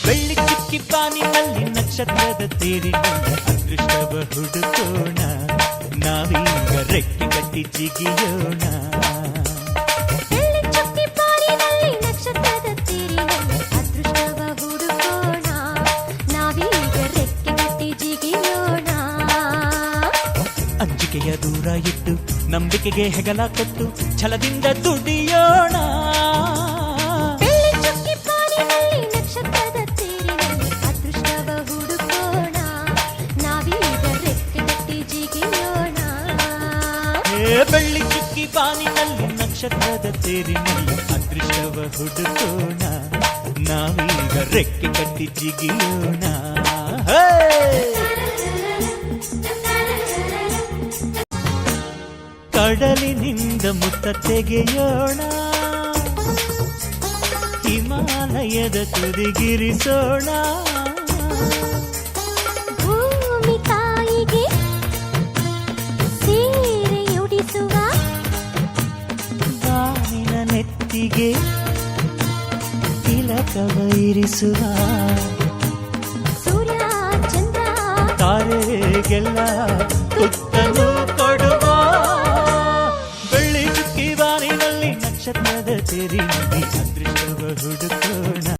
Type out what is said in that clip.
ಬೆಳ್ಳಿ ಚುಕ್ಕಿ ಬಾನಿನಲ್ಲಿ ನಕ್ಷತ್ರದ ತೇರಿನಲ್ಲಿ ಅದೃಷ್ಟವ ಹುಡುಕೋಣ, ನಾವೀಗ ರೆಕ್ಕೆ ಕಟ್ಟಿ ಜಿಗಿಯೋಣ. ಬೆಳ್ಳಿ ಚುಕ್ಕಿ ಬಾನಿನಲ್ಲಿ ನಕ್ಷತ್ರದ ತೇರಿನಲ್ಲಿ ಅದೃಷ್ಟವ ಹುಡುಕೋಣ, ನಾವೀಗ ರೆಕ್ಕೆ ಕಟ್ಟಿ ಜಿಗಿಯೋಣ. ಅಂಜಿಕೆಯ ದೂರ ಇಟ್ಟು ನಂಬಿಕೆಗೆ ಹೆಗಲ ಕೊಟ್ಟು ಛಲದಿಂದ ದುಡಿಯೋಣ. ಬೆಳ್ಳಿ ಚುಕ್ಕಿ ಬಾನಿನಲ್ಲಿ ನಕ್ಷತ್ರದ ತೇರಿನಲ್ಲಿ ಅದೃಷ್ಟವ ಹುಡುಕೋಣ, ನಾವೀಗ ರೆಕ್ಕೆ ಕಟ್ಟಿ ಜಿಗಿಯೋಣ. ಬೆಳ್ಳಿ ಚುಕ್ಕಿ ಬಾನಿನಲ್ಲಿ ನಕ್ಷತ್ರದ ತೇರಿನಲ್ಲಿ ಅದೃಷ್ಟವ ಹುಡುಕೋಣ, ನಾವೀಗ ರೆಕ್ಕೆ ಕಟ್ಟಿ ಜಿಗಿಯೋಣ. ಕಡಲಿನಿಂದ ಮುತ್ತ ತೆಗೆಯೋಣ, ಹಿಮಾಲಯದ ತುದಿಗಿರಿಸೋಣ. ಭೂಮಿ ತಾಯಿಗೆ ಸೀರೆಯುಡಿಸುವ, ಬಾನಿನ ನೆತ್ತಿಗೆ ತಿಲಕವ ಇರಿಸುವ. ಸೂರ್ಯ ಚಂದ್ರ ತಾರೆಗೆಲ್ಲ ತುತ್ತ